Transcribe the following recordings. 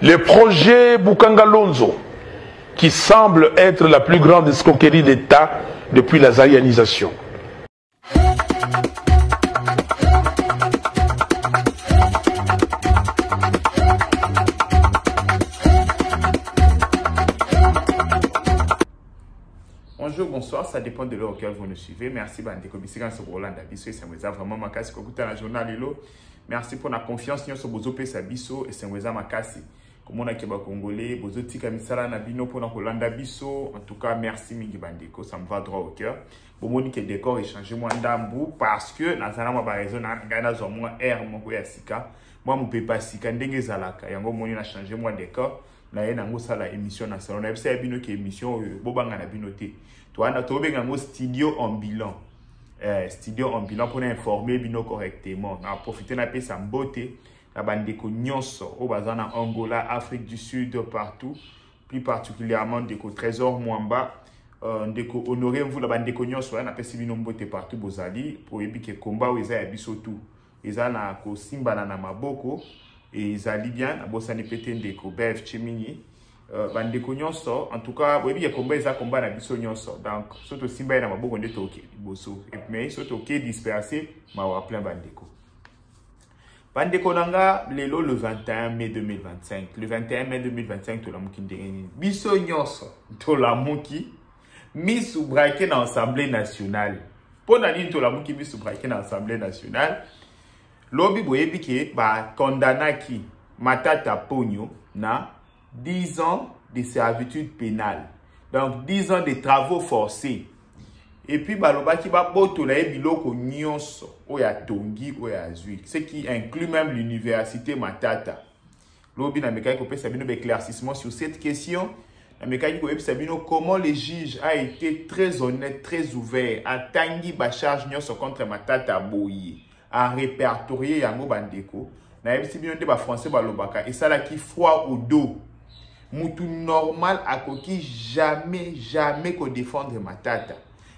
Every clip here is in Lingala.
Le projet Boukangalonzo, qui semble être la plus grande escroquerie d'État depuis la zaïanisation. Bonjour, bonsoir, ça dépend de l'heure auquel vous nous suivez. Merci, Bandeko Bissigan, sur Roland Abisso et Saint-Weza. Vraiment, Makasi, Kokuta, la journal Lilo. Merci pour la confiance, nous sur Bozope Sabisso et Saint-Weza Makasi. Comme on a Keba Congolais, Bozoti Kamisala Nabino pour Roland Abisso. En tout cas, merci, Mingi Bandeko, ça me va droit au cœur. Bon, Monique décor, échangez-moi d'ambou parce que, dans un endroit, raison, Gana Zomo, R, mon Sika. Moi, je ne peux pas Sika, Ndenge Zalaka. Yango, Moni, a changé mon décor. Na yenango sala émission na salon na bisa bino ki émission bobanga na binoté to ana to benga ngo studio en bilan pour informer bino correctement na profiter na pesa mbote na bandeko nyonso o bazana Angola, Afrique du Sud, partout, plus particulièrement ndeko Trésor Mwamba, ndeko honorer vous la bandeko nyonso na pesa bino mbote partout bozali pour ebike combat weza ya biso tout eza na ko simba na maboko. Et ils allaient bien, à Bossani Petendeko, Bev, Chimini, Bandeko Nyonso. En tout cas, il y a combat, ils ont combat à Bisso Nyonso. Donc, surtout Simba, il y a beaucoup de toques, Bosso. Mais surtout, qui est dispersé, il y a plein Bandeko. Bandeko Nanga, le 21 mai 2025. Le 21 mai 2025, tout le monde qui est Bisso Nyonso, tout le monde qui mis sous braquet dans l'Assemblée nationale. Pour la ligne, tout le monde qui mis sous braquet dans l'Assemblée nationale. Lobi boyebi ke ba kondanaki Matata Ponyo na 10 ans de servitude pénale. Donc 10 ans de travaux forcés. Et puis baloba ki ba boto la biloko nyonso oya tongi oya zui, ce qui inclut même l'université Matata. Lobi na mekai ko pesa bino éclaircissement sur cette question. Na mekai ko pesa bino comment le juge a été très honnête, très ouvert à tangi ba charge nyonso contre Matata Boye. À répertorier Yango Bandeko. Na yebisi bino de ba français balobaka et ça là qui froid au dos. Moutou normal a koki jamais ko défendre Matata.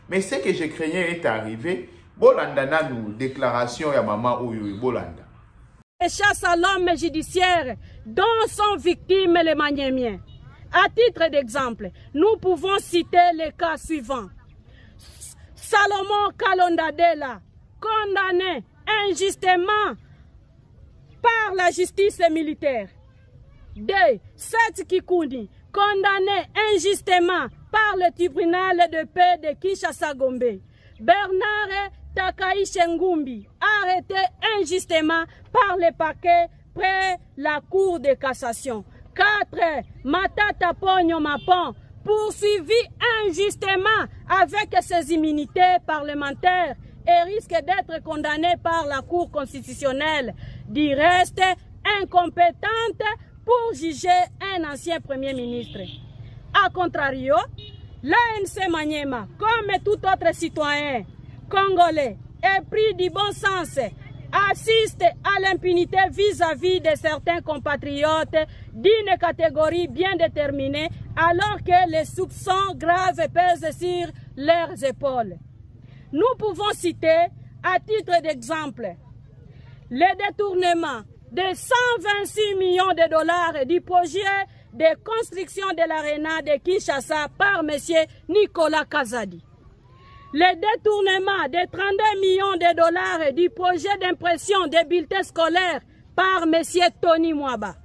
Mais ce que je craignais est arrivé. Bolanda na nous déclaration ya maman Oyo Bolanda. Et chasse à l'homme judiciaire dont sont victimes les Maniémiens. À titre d'exemple, nous pouvons citer les cas suivants. Salomon Kalondadela, condamné injustement par la justice militaire. 2. Seth Kikundi, condamné injustement par le tribunal de paix de Kinshasa-Gombe. Bernard Takai Ngumbi, arrêté injustement par le parquet près la cour de cassation. 4. Matata Ponyo Mapon, poursuivi injustement avec ses immunités parlementaires et risque d'être condamné par la Cour constitutionnelle, du reste incompétente pour juger un ancien Premier ministre. A contrario, l'ANC Maniema, comme tout autre citoyen congolais, épris du bon sens, assiste à l'impunité vis-à-vis de certains compatriotes d'une catégorie bien déterminée, alors que les soupçons graves pèsent sur leurs épaules. Nous pouvons citer, à titre d'exemple, le détournement de 126 millions de dollars du projet de construction de l'aréna de Kinshasa par M. Nicolas Kazadi. Le détournement de 32 millions de dollars du projet d'impression des bulletins scolaires par M. Tony Mwaba.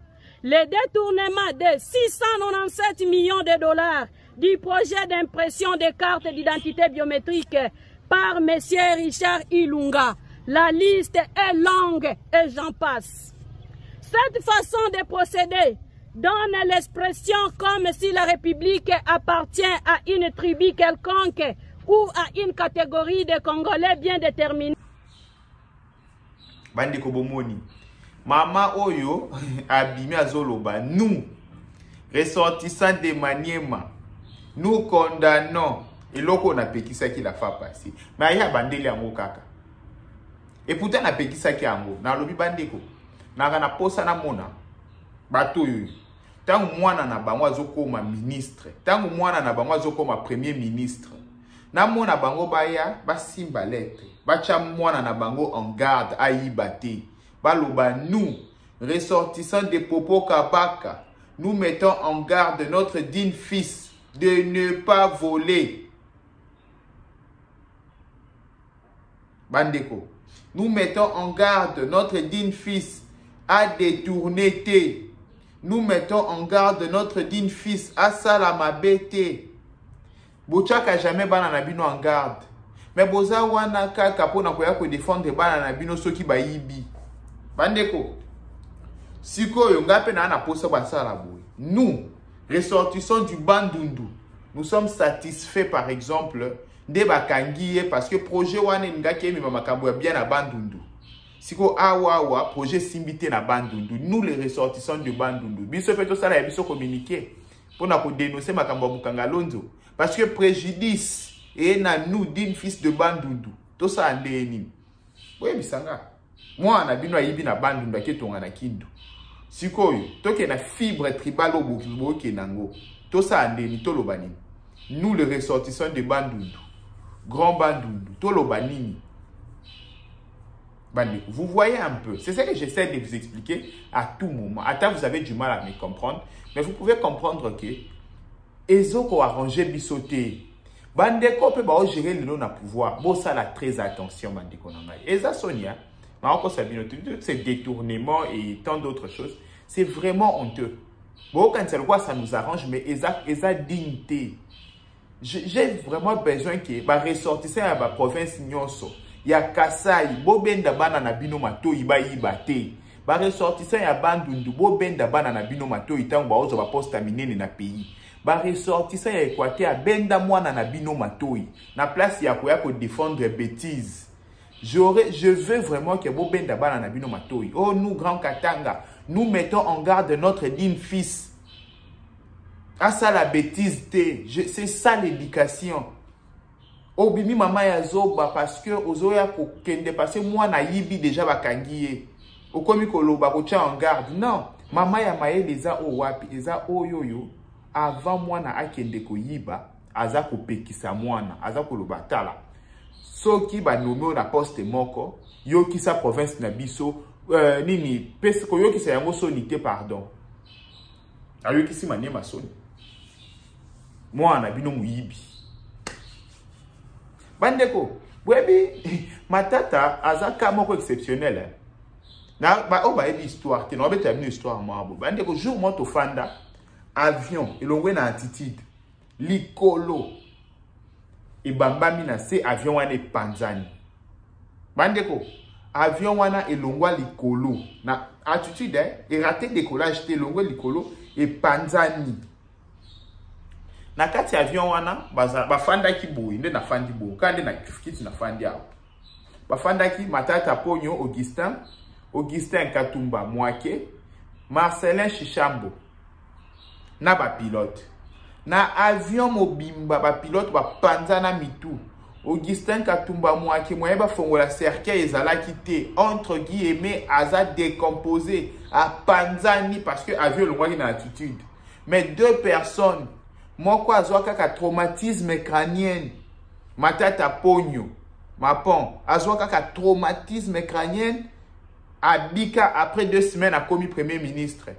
Le détournement de 697 millions de dollars du projet d'impression des cartes d'identité biométrique par M. Richard Ilunga. La liste est longue et j'en passe. Cette façon de procéder donne l'expression comme si la République appartient à une tribu quelconque ou à une catégorie de Congolais bien déterminés. Bandeko Bomoni, Mama Oyo abimi azoloba, nous, ressortissants de Maniema, nous condamnons. Et loko na pekisa qui la fa passer. Mais ya bandeli yango kaka. Et pourtant na pekisa ki yango. Na lobi bandeko. Na kana posa na mona. Bato yu. Tangu mwana na bango azokoma ministre. Tangu mwana na bango azokoma premier ministre. Na mona bango baya basimba lettre. Bacha mwana na bango en garde ayiba te. Baloba nous ressortissants de Popo Kabaka, nous mettons en garde notre digne fils de ne pas voler. Bandeko. Nous mettons en garde notre digne fils à détourner té. Nous mettons en garde notre digne fils à salamabete. Bochaka jamais bananabino en garde. Mais boza wana kaka pona koya ko défendre bananabino soki bayibi. Bandeko. Siko yo ngape na posa basala boy. Nous, ressortissants du Bandundu, nous sommes satisfaits par exemple de bakangiye parce que projet wana ngaki mi makambo ya bien na Bandundu. Siko awa projet simbité na Bandundu. Nous les ressortissants du Bandundu. Biso peto sala ya biso communiquer pona ko dénoncer makambo Bukanga Lonzo parce que préjudice et na nous d'une fils de Bandundu. To sa andeni. Oui bisanga. Moi na bino ayibi na Bandundu aketonga na Kindu. Sikoyo, toke na fibre tribale au Bukibo Kenango. To sa andeni to lobanini. Nous les ressortissants de Bandundu. Grand Bandundu, to lobanini. Bandeko, vous voyez un peu. C'est ça que j'essaie de vous expliquer à tout moment. Attends, vous avez du mal à me comprendre. Mais vous pouvez comprendre que Ezoko a arrangé bisoté. Bandeko peut pas gérer le non à pouvoir. Bon, ça, là, très attention, Bandeko Nangai. Eza Sonia, ces détournements et tant d'autres choses, c'est vraiment honteux. Bon, quand c'est quoi, ça nous arrange, mais Eza dignité. J'ai vraiment besoin que les ressortissants à la province Nyonso, il y a Kasai, Bobenda Banana Bino Mato, Iba Ibate. Les ressortissants à Bandundu, Bobenda Banana Bino Mato, Itan Baozo va poste terminer dans le pays. Les ressortissants à Équateur, Benda Mwana na Bino Mato, na place il y a pour défendre bêtises. Je veux vraiment que Bobenda Banana Bino Mato. Oh, nous, Grand Katanga, nous mettons en garde notre digne fils. Ah, ça la bêtise, c'est ça l'éducation. Obimi mama ya zoba parce que ozoya ko kende parce que moi na yibi déjà bakangiye. Okomi koloba ko tia en garde. Non, mama ya maye leza o wapi eza oyoyo avant moi na akende ko yiba aza ko pekisa mwana aza ko loba tala. Soki ba nommé na poste moko yo kisa province na biso nini pese ko yo kisa yango sonité pardon. Ayo kisi maniema soni. Moi na bino muyibi. Bandeko, webi matata azaka moko exceptionnel. Na ba o ba ebi histoire, te no ba terminer histoire moi bo. Bandeko jour moi to fanda avion elongwe na altitude. Likolo. E bambami na se avion wana panzani. Bandeko, avion wana elongwa likolo na altitude et raté décollage te elongwe likolo e panzani. Na kati avion wana bafanda ki boyi nde na fandi boyi kande na kiti na fandi awo bafanda ki Matata Ponyo Augustin Katumba Mwake Marcelin Chichambo na ba pilote na avion mobimba ba pilote ba panzana mitu Augustin Katumba Mwake moye ba fongola cercueil ezala kité entre guillemets aza décomposé a panzani parce que avion longwa ki na altitude mais deux personnes Moko azwa kaka traumatisme crânien. Matata Ponyo. Mapon. Azwa kaka traumatisme crânien. Abika après 2 semaines a commis premier ministre.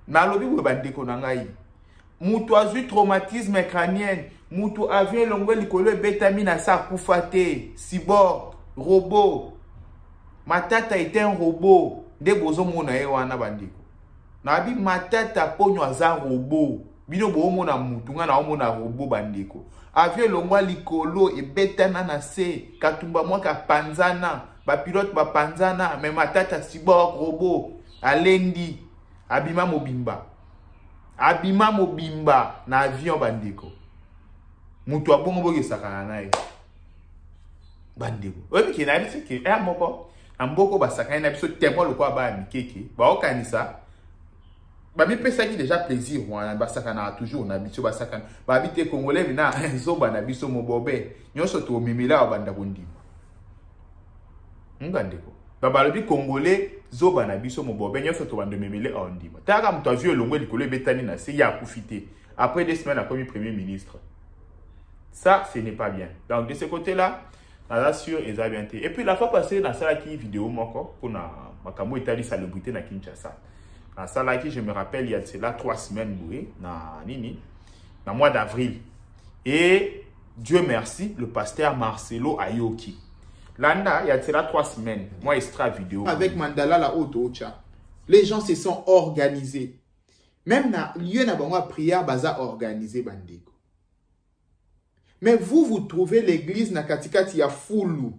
Nalobi webandeko nangai. Mutu azwi traumatisme crânien. Mutu avion longwe likolo betamina sa kufate. Cyborg. Robot. Matata était un robot. De bozo mona ewana bandeko. Nabi Matata Ponyo aza robot. Bino bo mona mutu nga na omona robot bandeko. Avion longwa likolo e betana na se. Katumba mwaka panzana. Ba pilote ba panzana. Mais Matata cyborg robot. Alendi. Abima mobimba. Abima mobimba na avion bandeko. Mutu abongo boge sakana nae. Bandeko. Oyebi ki na biso ki moko. Amboko ba sakana na biso tempo lokwa ba mikeke. Ba okanisa. Ba mi pesa ki déjà plaisir wana ba sakana toujours na biso ba sakana. Ba bité congolais bina zoba na biso mobobe. Nyonso to mimila banda bondi. Ngandeko. Ba balobi congolais zoba na biso mobobe nyonso to banda mimile ondi. Taka mutu avion longwe likolo betani na se ya kufité. Après 2 semaines a commis premier ministre. Ça ce n'est pas bien. Donc de ce côté-là, on a sûr et ça bien été. Et puis la fois passée dans ça qui vidéo moko pour na makambo etali salubrité na Kinshasa. À ça là qui je me rappelle il y a cela 3 semaines na mois d'avril. Et Dieu merci, le pasteur Marcelo Ayoki. Landa, il y a cela 3 semaines, moi extra vidéo. Avec Mandala la Otocha, les gens se sont organisés. Même na lieu na bango prière baza organisé bandeko. Mais vous trouvez l'église na katikati ya foulou.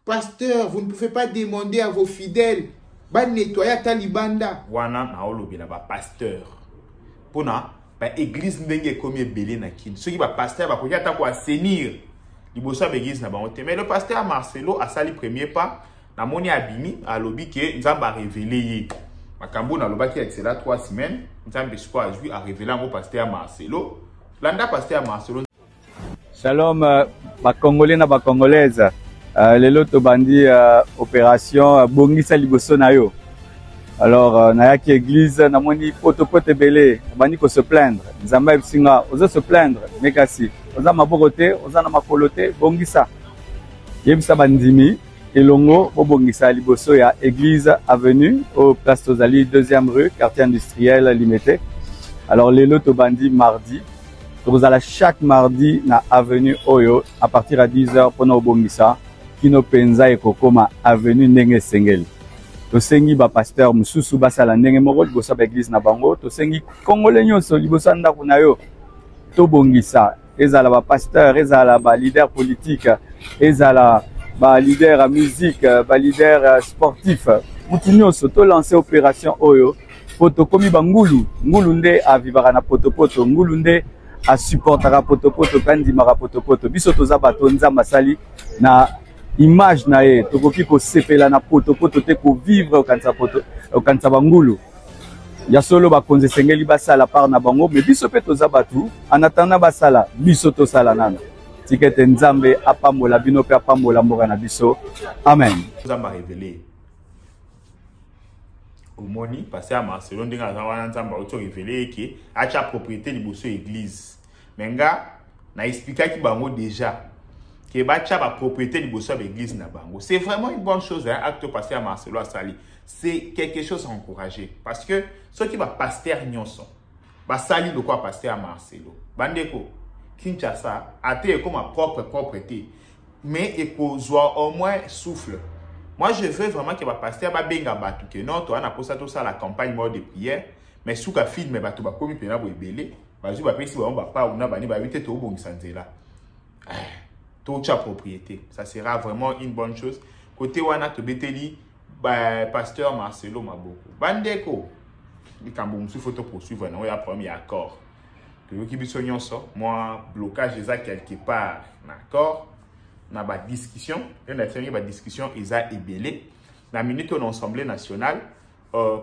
Pasteur, vous ne pouvez pas demander à vos fidèles ba nettoyer talibanda. Wana na olobi na ba pasteur. Pona ba église ndenge komi ebele na kin. Ceux qui ba pasteur ba koya ta ko assainir. Liboso ba église na bango te. Mais le pasteur Marcelo a sali premier pas na moni abimi a lobi ke nzamba révélé ye. Makambo na loba ki a cela 3 semaines, nzamba siko a joué a révélé au pasteur Marcelo. Landa pasteur Marcelo. Shalom, ba Congolais na ba Congolaise. Lelo to bandi opération bongisa liboso na yo. Alors na yaki église na moni poto belé, bandi ko se plaindre. Nzamba ebsinga, oza se plaindre, mekasi. Oza maboko te, oza na makolo te, bongisa. Yebisa bandimi elongo bo bongisa liboso ya église avenue au place Tozali 2e rue, quartier industriel limité. Alors lelo to bandi mardi. Vous allez chaque mardi na avenue Oyo à partir à 10h pour nos bongisa kino penza et kokoma avenue Ndenge Sengeli. To sengi ba pasteur mususu basala ndenge moko liboso ba église na bango, to sengi congolais nyonso liboso ndako na yo to bongisa ezala ba pasteur, ezala ba leader politique, ezala ba leader musique, ba leader sportif. Mutu nyonso to lancer opération Oyo poto komi bangulu, ngulu nde avivara na poto ngulu nde a supportera potopoto kandi mara potopoto biso toza bato nzamba sali na image na ye tokoki ko sepela na potopoto te ko vivre au kansa bangulu ya solo ba konze sengeli basala par na bango mais biso pe toza batu en attendant basala biso to sala nana tikete nzambe apambola bino pe apambola mboka na biso amen. Nzamba révélé Omoni, parce à Marcelo, on a révélé que a propriété liboso église. Menga, na expliqué qui bango déjà que bacha ba propriété liboso église na bango. C'est vraiment une bonne chose, hein, acte passé à Marcelo à Sali. C'est quelque chose à encourager parce que ceux qui va pasteur nyonso, ba sali de quoi pasteur à Marcelo. Bandeko, Kinshasa, a été comme ma propre propriété, mais il faut au moins souffle. Moi, je veux vraiment que le pasteur va bien battre que non, toi, on a posé tout ça la campagne mort de prière, mais sous la film, mais tu vas comme il peut y belé, vas-y, va si on va pas on a banni, va vite au bon santé là. Toute sa propriété, ça sera vraiment une bonne chose. Côté wana to beteli, pasteur Marcelo Maboko. Bandeko, il quand bon sous photo poursuivre, non, il y a premier accord. Que vous qui bisognon ça, moi blocage déjà quelque part, d'accord. Na ba discussion, on a fait une discussion isa ébélé. La minute de l'Assemblée nationale,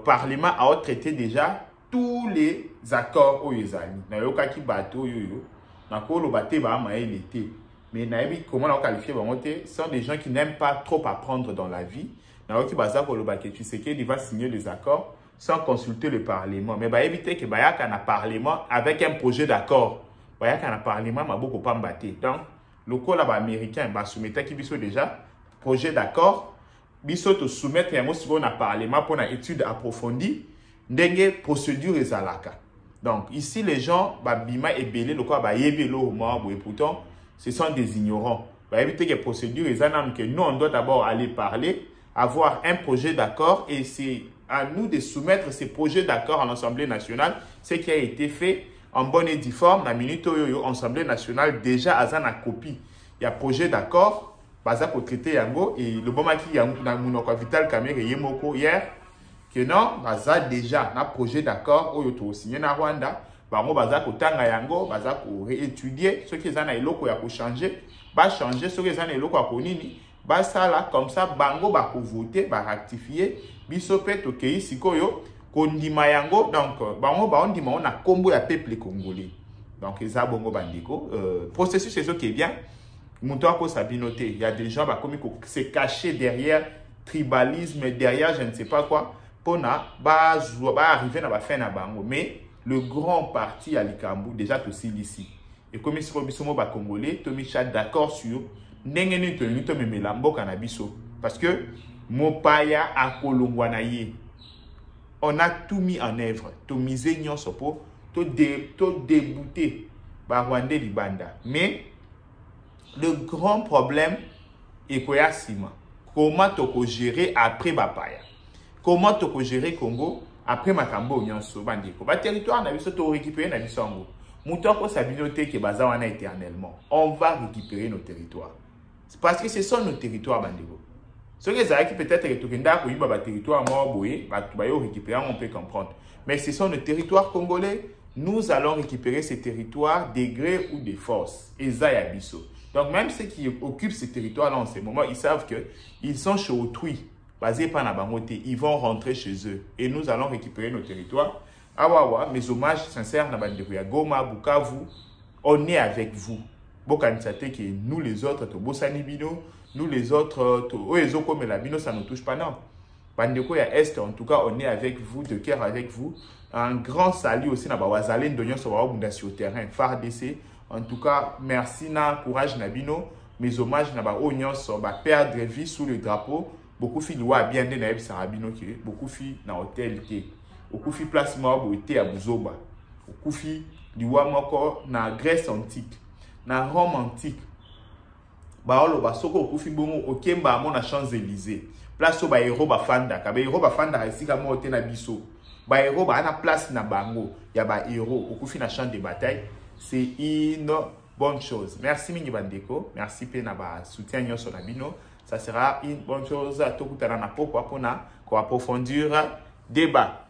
Parlement a traité déjà tous les accords au Yezali. Na yoka ki bateau yo, na ko lo bateau ba ma l'été. Mais na yebi comment on qualifie ba monter, sont des gens qui n'aiment pas trop apprendre dans la vie. Na yoki baza ko lo bateau, tu sais qu'il va signer les accords sans consulter le Parlement. Mais ba éviter que ba ya kana Parlement avec un projet d'accord. Ba ya kana Parlement ma beaucoup pas mbaté. Donc le col américain va soumettre qui biso déjà projet d'accord biso to soumettre un mot sur un parlement pour une étude approfondie ndenge procédure ezalaka. Donc ici les gens ba bima ebelé le quoi ba yebelo moi et pourtant ce sont des ignorants. Ba éviter que procédure ezanam que nous on doit d'abord aller parler, avoir un projet d'accord et c'est à nous de soumettre ces projets d'accord à l'Assemblée nationale, ce qui a été fait en bonne et due forme, la minute où l'Assemblée nationale déjà a une copie. Il y a projet d'accord, baza pour traiter yango et le bon qui a un Vital Kamerhe Yemoko hier que non, baza déjà un projet d'accord où il signé na Rwanda, bango baza ko tanga yango, baza ko réétudier ce qui est en eloko ya ko changer, ba changer ce qui est en eloko ya ko nini, ba ça là comme ça bango ba ko voter, ba rectifier, biso pe to kei sikoyo kondima yango donc bango ba ondima on a combo ya peuple congolais donc eza bongo bandiko processus c'est ce qui est bien muto ko sabinoté il y a des gens ba komi ko se cacher derrière tribalisme derrière je ne sais pas quoi pona ba arriver na ba fin na bango mais le grand parti à Likambu déjà to ici et comme si biso mo ba congolais to mi chat d'accord sur ndenge ni to memela mboka na biso parce que mopaya akolongwana ye. On a tout mis en œuvre. To miser nyonso po to débouter ba Rwanda libanda. Mais le grand problème est quoi sima. Comment to gérer après bapaya? Comment to gérer Congo après makambo nyonso bandiko? Ba territoire na biso to récupérer na biso ngo. Moutoko sabinote ke baza wana éternellement. On va récupérer nos territoires. C'est parce que ce sont nos territoires bandiko. Ce que ça qui peut-être que tukenda ko yiba ba territoire mort boye, ba yo récupérer on peut comprendre. Mais ce sont nos territoires congolais. Nous allons récupérer ces territoires des gré ou des forces. Ezaya biso. Donc même ceux qui occupent ces territoires-là en ce moment, ils savent qu'ils sont chez autrui, basés par la bangote. Ils vont rentrer chez eux. Et nous allons récupérer nos territoires. Awawa, mes hommages sincères, Goma, Bukavu, on est avec vous. Bokanisate que nous les autres, Bosanibino, nous les autres, Oezoko Melabino, ça ne nous touche pas, non. Bandeko ya Est, en tout cas, on est avec vous, de cœur avec vous. Un grand salut aussi, Nabawazalen, Donyon, Sobawa, sur le terrain, FARDC. En tout cas, merci na courage Nabino. Mes hommages na Onion sur perdre vie sous le drapeau. Beaucoup de filles bien de naïb sarabino qui beaucoup de filles na hôtel té. Beaucoup de filles place mort été à Bouzoba. Beaucoup de filles liwa moko na Grèce antique, na Rome antique. Baolo basoko beaucoup de filles bongo okemba mo na Champs-Élysées. Place au ba héros ba fanda, ka ba héros ba fanda esika mo hôtel na biso. Ba héros ba na place na bango, ya ba héros beaucoup de filles na champ de bataille. C'est une bonne chose. Merci Mini Bandeko. Merci Penaba soutien Nyoso Nabino. Ça sera une bonne chose à tout à l'heure pour approfondir débat.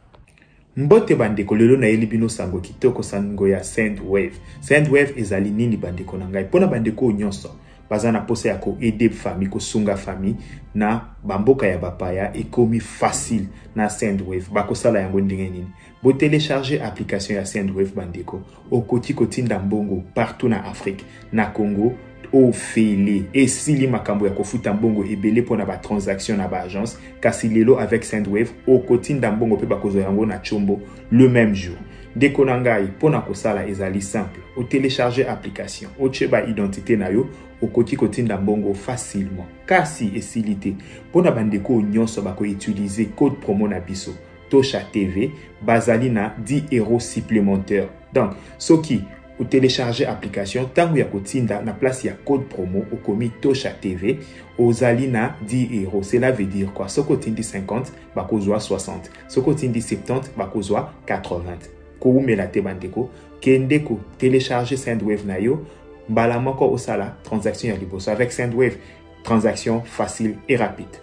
Mbote Bandeko lelo na elibino sango kitoko sango ya Sendwave. Sendwave ezali nini Bandeko na ngai. Pona Bandeko nyonso. Bazana pose ya ko aider famille ko sunga famille na bamboka ya bapaya ekomi facile na Sendwave. Bako sala yango ndenge nini. Bo télécharger application ya Sendwave Bandeko au koti ndambongo partout na Afrique, na Congo, au Félé et sili makambo ya kofuta mbongo ebele pona ba transaction na ba agence kasi lelo avec Sendwave au koti ndambongo pe bakozo yango na chombo le même jour. Deko nangai pona kosala ezali simple. Au télécharger application, au cheba identité na yo au koti ndambongo facilement. Kasi esilité pona bandeko nyonso bako utiliser code promo na biso. Tosha TV, Bazalina 10 € supplémentaires. Donc, ce qui ou télécharger application, tangu ya kotinda na place ya code promo au komi Tosha TV, Ozalina 10 €. Cela veut dire quoi? Ce kotindi 50, bakozwa 60. Ce kotindi 70, bakozwa 80. Koume la te bandeko, kende ko télécharger Sendwave na yo, mbala moko osala transaction ya liboso avec Sendwave, transaction facile et rapide.